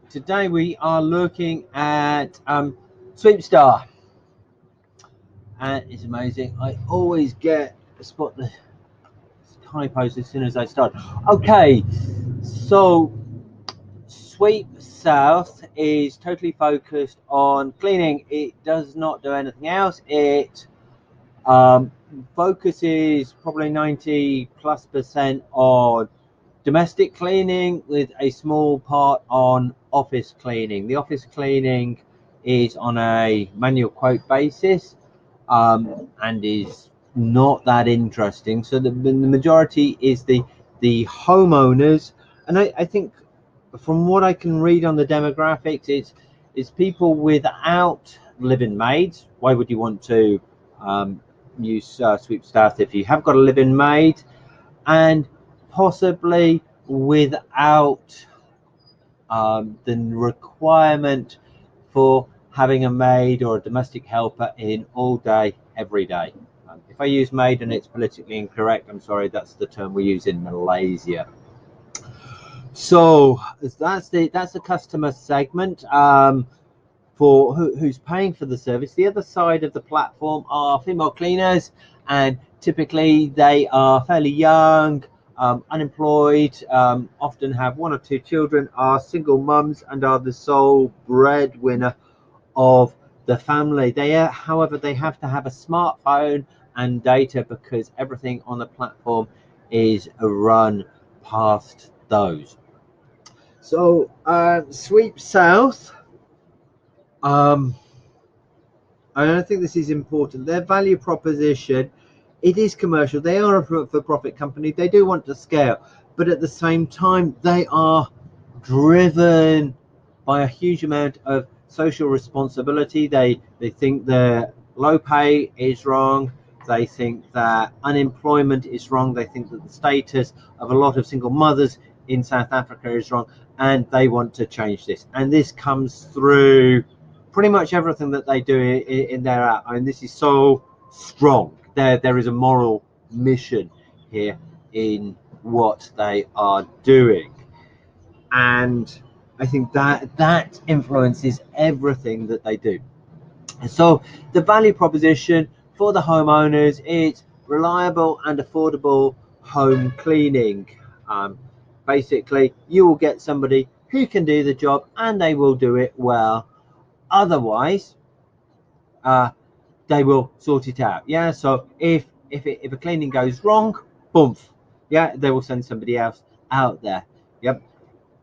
today we are looking at SweepSouth, and it's amazing. I always spot the typos as soon as I start. Okay, so SweepSouth is totally focused on cleaning. It does not do anything else. It focuses probably 90+% on domestic cleaning with a small part on office cleaning. The office cleaning is on a manual quote basis and is not that interesting. So the majority is the homeowners, and I think from what I can read on the demographics, it's people without live-in maids. Why would you want to use SweepSouth if you have got a live-in maid? And possibly without the requirement for having a maid or a domestic helper in all day, every day. If I use maid and it's politically incorrect, I'm sorry, that's the term we use in Malaysia. So that's the customer segment for who's paying for the service. The other side of the platform are female cleaners, and typically they are fairly young, unemployed, often have 1 or 2 children, are single mums, and are the sole breadwinner of the family. However, they have to have a smartphone and data because everything on the platform is run past those. So SweepSouth, I don't think this is important. Their value proposition, it is commercial. They are a for-profit company. They do want to scale, but at the same time, they are driven by a huge amount of social responsibility. They think that low pay is wrong. They think that unemployment is wrong. They think that the status of a lot of single mothers in South Africa is wrong, and they want to change this. And this comes through pretty much everything that they do in their app. I mean, this is so strong. There is a moral mission here in what they are doing, and I think that influences everything that they do. So the value proposition for the homeowners is reliable and affordable home cleaning. Basically, you will get somebody who can do the job, and they will do it well. Otherwise, they will sort it out. Yeah. So if a cleaning goes wrong, boom, yeah, they will send somebody else out there. Yep.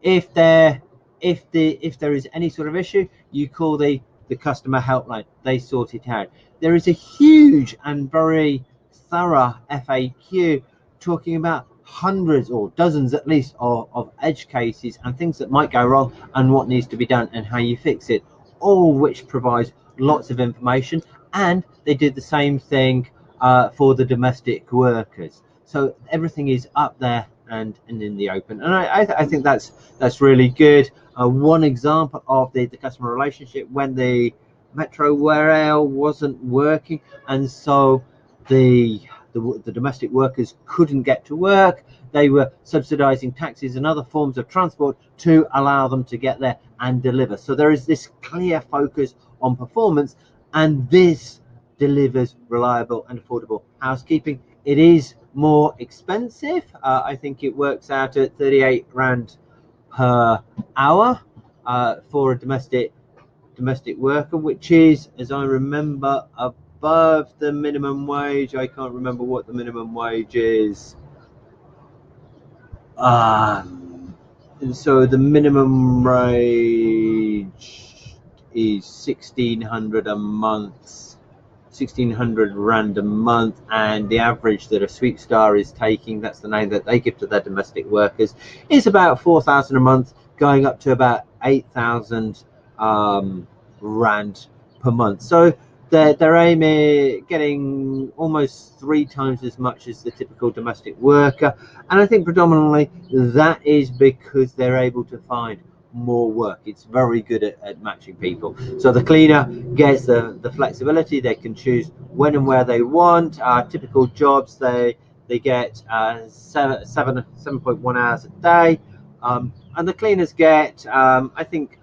If there is any sort of issue, you call the customer helpline. They sort it out. There is a huge and very thorough FAQ talking about hundreds or dozens at least of edge cases and things that might go wrong and what needs to be done and how you fix it, all which provides lots of information. And they did the same thing for the domestic workers. So everything is up there and in the open, and I think that's really good. One example of the customer relationship, when the metro rail wasn't working, and so the domestic workers couldn't get to work, they were subsidizing taxis and other forms of transport to allow them to get there and deliver. So there is this clear focus on performance, and this delivers reliable and affordable housekeeping. It is more expensive. I think it works out at 38 rand per hour for a domestic worker, which is, as I remember, above the minimum wage. I can't remember what the minimum wage is. So the minimum wage is 1,600 a month. 1,600 rand a month, and the average that a SweepSouth is taking, that's the name that they give to their domestic workers, is about 4,000 a month, going up to about 8,000 rand per month. So they're aiming getting almost 3 times as much as the typical domestic worker, and I think predominantly that is because they're able to find more work. It's very good at matching people. So the cleaner gets the flexibility. They can choose when and where they want. Typical jobs, they get 7.1 hours a day, and the cleaners get I think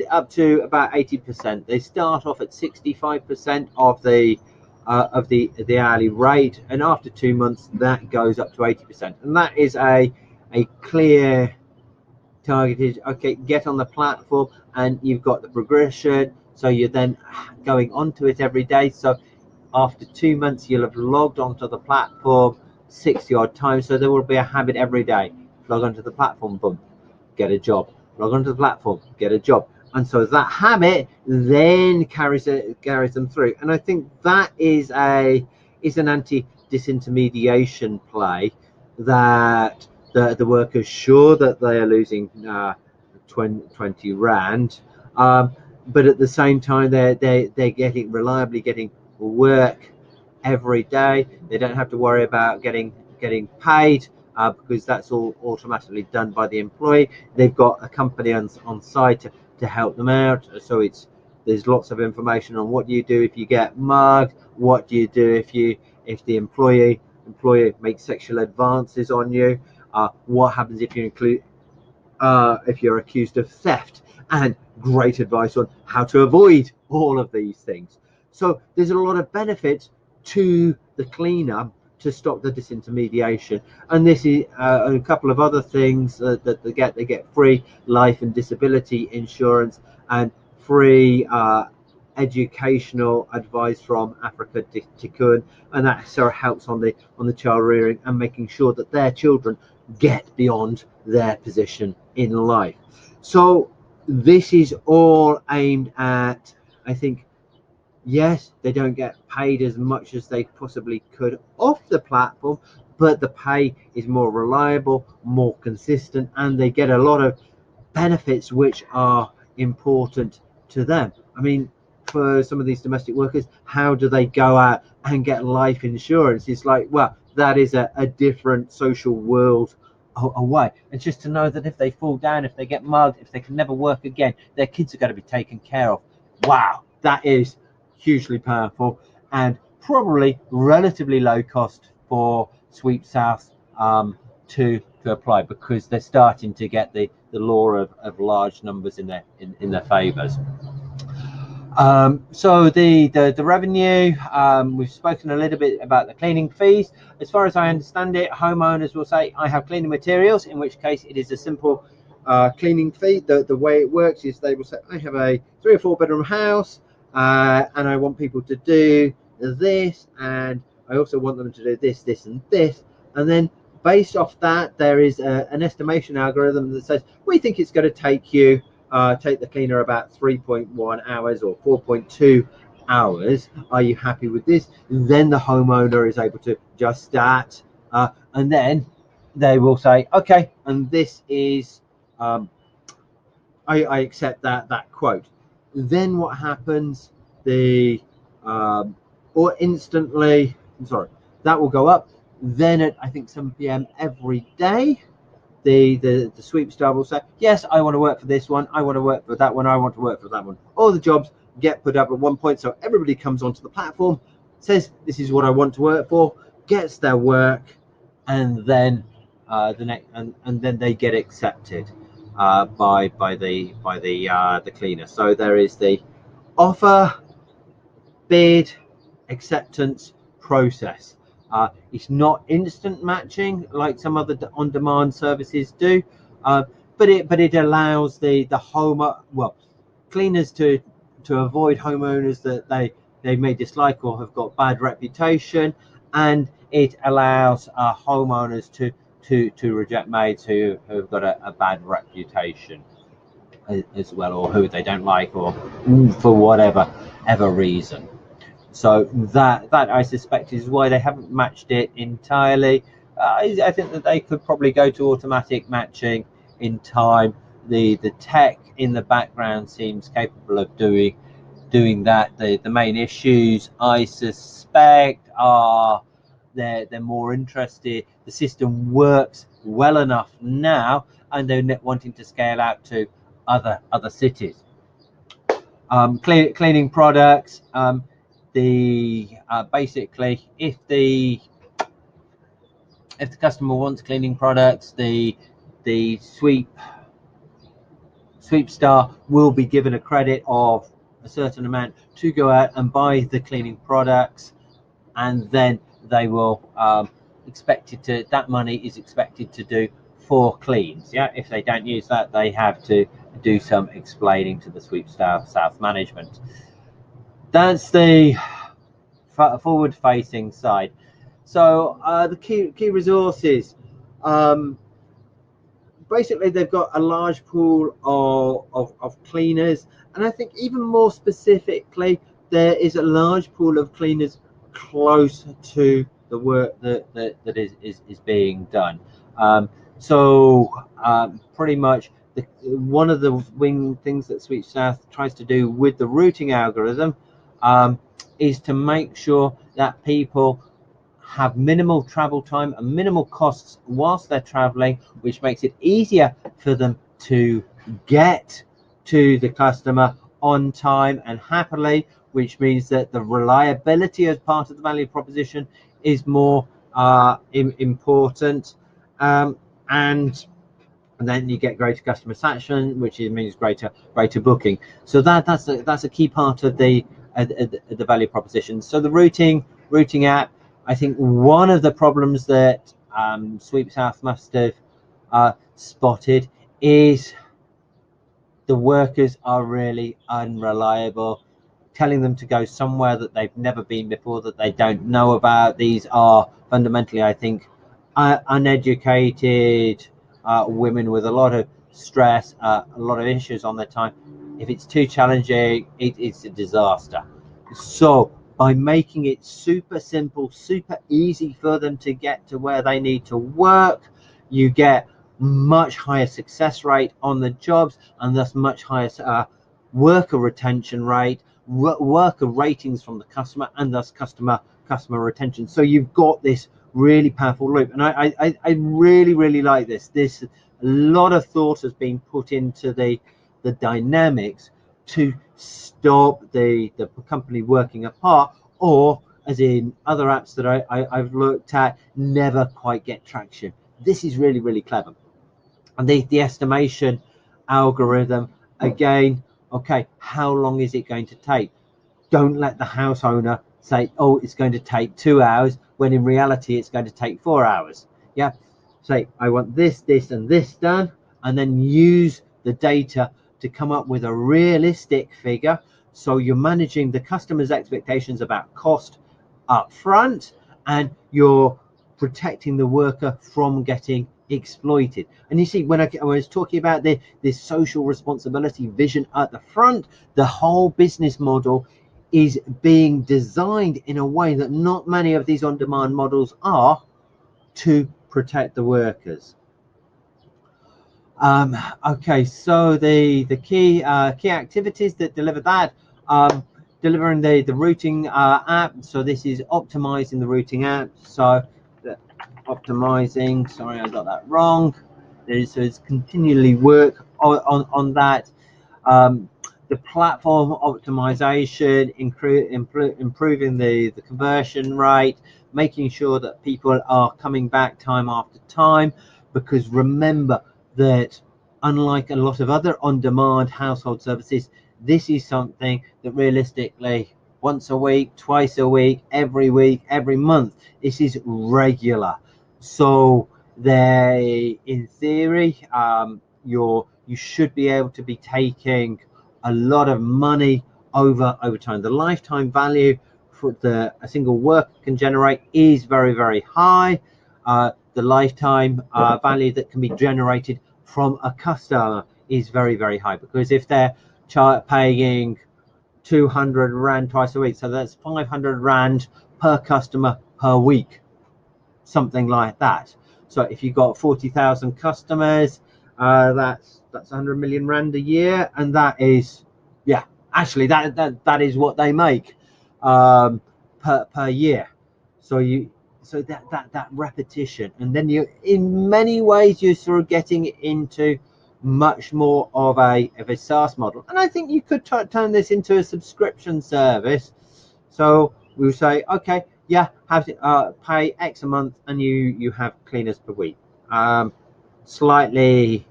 up to about 80%. They start off at 65% of the hourly rate, and after 2 months that goes up to 80%, and that is a clear targeted, okay, get on the platform, and you've got the progression, so you're then going onto it every day. So after 2 months you'll have logged onto the platform 60 odd times, so there will be a habit every day. Log onto the platform, boom, get a job. Log onto the platform, get a job. And so that habit then carries them through. And I think that is an anti-disintermediation play, that the workers sure that they are losing 20 rand, but at the same time they're reliably getting work every day. They don't have to worry about getting paid, because that's all automatically done by the employee. They've got a company on site to help them out. So there's lots of information on what you do if you get mugged, what do you do if the employer makes sexual advances on you, what happens if you're accused of theft, and great advice on how to avoid all of these things. So there's a lot of benefits to the cleaner to stop the disintermediation. And this is a couple of other things that they get free life and disability insurance, and free educational advice from Africa Tikkun, and that sort of helps on the child rearing and making sure that their children get beyond their position in life. So this is all aimed at, I think, yes, they don't get paid as much as they possibly could off the platform, but the pay is more reliable, more consistent, and they get a lot of benefits which are important to them. I mean, for some of these domestic workers, how do they go out and get life insurance? It's like, well, that is a different social world away. And just to know that if they fall down, if they get mugged, if they can never work again, their kids are going to be taken care of. Wow, that is hugely powerful, and probably relatively low cost for SweepSouth to apply, because they're starting to get the law of large numbers in their favors. So the revenue, we've spoken a little bit about the cleaning fees. As far as I understand it, homeowners will say, I have cleaning materials, in which case it is a simple cleaning fee. The way it works is they will say, I have a 3 or 4 bedroom house, and I want people to do this, and I also want them to do this, this, and this. And then based off that, there is an estimation algorithm that says, we think it's going to take the cleaner about 3.1 hours or 4.2 hours. Are you happy with this? Then the homeowner is able to adjust that, and then they will say, okay, and this is I accept that quote. Then what happens? Or instantly, that will go up. Then at, I think, 7 p.m. every day, the sweep staff will say, yes, I want to work for this one, I want to work for that one, I want to work for that one. All the jobs get put up at one point, so everybody comes onto the platform, says this is what I want to work for, gets their work, and then then they get accepted by the cleaner. So there is the offer, bid, acceptance process. It's not instant matching like some other on-demand services do, but it allows the cleaners to avoid homeowners that they may dislike or have got bad reputation, and it allows homeowners to reject maids who have got a bad reputation as well, or who they don't like, or for whatever reason. So that I suspect is why they haven't matched it entirely. I think that they could probably go to automatic matching in time. The tech in the background seems capable of doing that. The main issues, I suspect, are they're more interested. The system works well enough now, and they're wanting to scale out to other cities. Cleaning products. Basically, if the customer wants cleaning products, the the SweepStar will be given a credit of a certain amount to go out and buy the cleaning products, and then they will that money is expected to do 4 cleans. Yeah, if they don't use that, they have to do some explaining to the SweepSouth management. That's the forward-facing side. So the key resources. Basically, they've got a large pool of cleaners, and I think even more specifically, there is a large pool of cleaners close to the work that is being done. Pretty much one of the things that SweepSouth tries to do with the routing algorithm is to make sure that people have minimal travel time and minimal costs whilst they're traveling, which makes it easier for them to get to the customer on time and happily, which means that the reliability as part of the value proposition is more important, and then you get greater customer satisfaction, which means greater booking. So that's a key part of the value proposition. So the routing app, I think one of the problems that SweepSouth must have spotted is the workers are really unreliable, telling them to go somewhere that they've never been before, that they don't know about. These are fundamentally, I think, uneducated women with a lot of stress, a lot of issues on their time. If it's too challenging, it's a disaster. So by making it super simple, super easy for them to get to where they need to work, you get much higher success rate on the jobs, and thus much higher worker retention rate, worker ratings from the customer, and thus customer retention. So you've got this really powerful loop, and I really like this. A lot of thought has been put into the dynamics to stop the company working apart, or as in other apps that I've looked at, never quite get traction. This is really clever. And the estimation algorithm, again, okay, how long is it going to take? Don't let the house owner say, oh, it's going to take 2 hours, when in reality it's going to take 4 hours. Yeah, say I want this and this done, and then use the data to come up with a realistic figure, so you're managing the customer's expectations about cost up front, and you're protecting the worker from getting exploited. And you see, when I was talking about this social responsibility vision at the front, the whole business model is being designed in a way that not many of these on-demand models are, to protect the workers. Okay, so the key activities that deliver that, delivering the routing app. So this is optimizing the routing app. So optimizing, sorry, I got that wrong. So it's continually work on that. The platform optimization, improving the conversion rate, making sure that people are coming back time after time, because remember that unlike a lot of other on-demand household services, this is something that realistically once a week, twice a week, every month, this is regular. So they, in theory, you should be able to be taking a lot of money over time. The lifetime value for a single worker can generate is very high. The lifetime value that can be generated from a customer is very high, because if they're paying 200 rand twice a week, so that's 500 rand per customer per week, something like that. So if you've got 40,000 customers, that's 100 million rand a year, and that is, yeah, actually that is what they make per year. So that repetition, and then you, in many ways, you're sort of getting into much more of a SaaS model. And I think you could turn this into a subscription service. So we'll say, okay, yeah, have to pay X a month, and you have cleaners per week. slightly,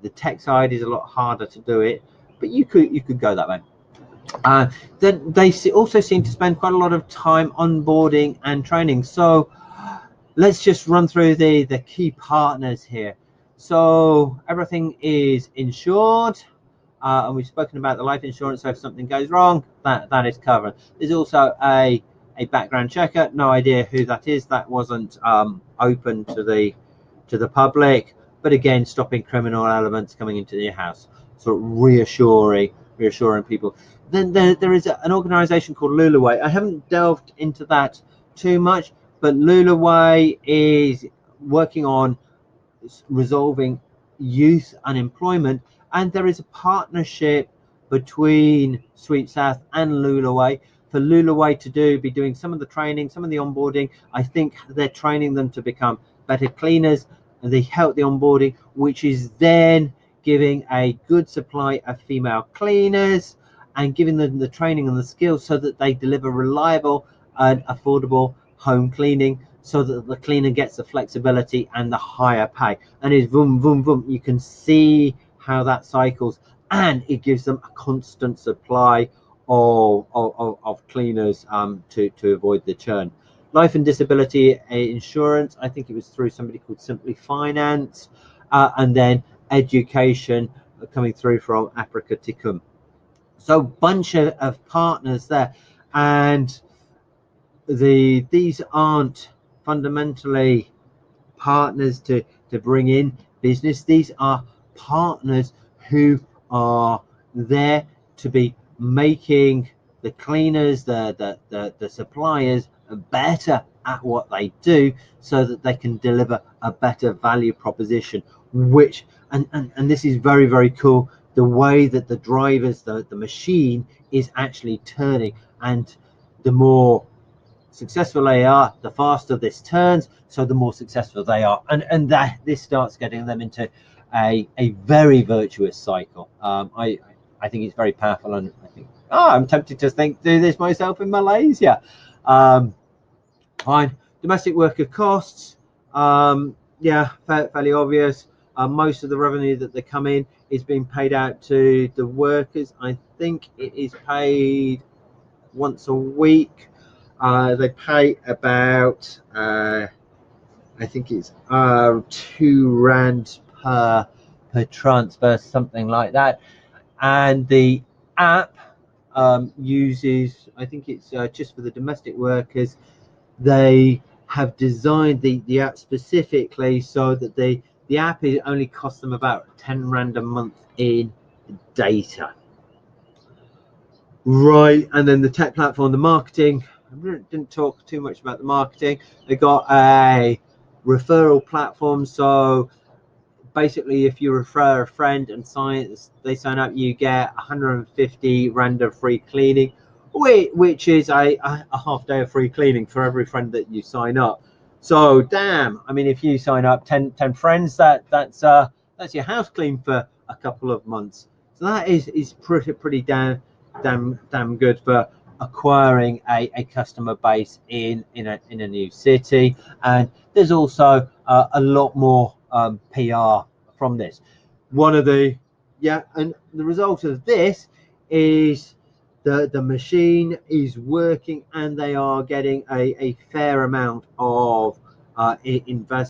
the tech side is a lot harder to do it, but you could go that way. Then they also seem to spend quite a lot of time onboarding and training. So let's just run through the key partners here. So everything is insured, and we've spoken about the life insurance. So if something goes wrong, that is covered. There's also a background checker. No idea who that is. That wasn't open to the public, but again, stopping criminal elements coming into your house. So reassuring people. Then there is an organization called Lulaway. I haven't delved into that too much, but Lulaway is working on resolving youth unemployment, and there is a partnership between SweepSouth and Lulaway for Lulaway to be doing some of the training, some of the onboarding. I think they're training them to become better cleaners, and they help the onboarding, which is then giving a good supply of female cleaners and giving them the training and the skills so that they deliver reliable and affordable home cleaning, so that the cleaner gets the flexibility and the higher pay. And it's boom, boom, boom. You can see how that cycles, and it gives them a constant supply of cleaners to avoid the churn. Life and disability insurance, I think it was through somebody called Simply Finance, and then education coming through from Africa Ticum. So bunch of partners there, and these aren't fundamentally partners to bring in business. These are partners who are there to be making the cleaners, the suppliers better at what they do, so that they can deliver a better value proposition. Which and this is very, very cool, the way that the drivers, the machine is actually turning, and the more successful they are, the faster this turns, so the more successful they are, and that this starts getting them into a very virtuous cycle. I think it's very powerful, and I think I'm tempted to do this myself in Malaysia. Fine. Domestic worker costs, yeah, fairly obvious. Most of the revenue that they come in is being paid out to the workers. I think it is paid once a week. They pay about I think it's £2 per transfer, something like that. And the app uses, I think it's just for the domestic workers. They have designed the app specifically so that the app only costs them about £10 a month in data. Right, and then the tech platform, the marketing. I didn't talk too much about the marketing. They got a referral platform, so basically if you refer a friend and they sign up, you get 150 rand of free cleaning, which is a half day of free cleaning for every friend that you sign up. So damn, I mean, if you sign up 10 friends, that's your house clean for a couple of months. So that is pretty damn good for acquiring a customer base in a new city. And there's also a lot more PR from this. And the result of this is the machine is working, and they are getting a fair amount of investment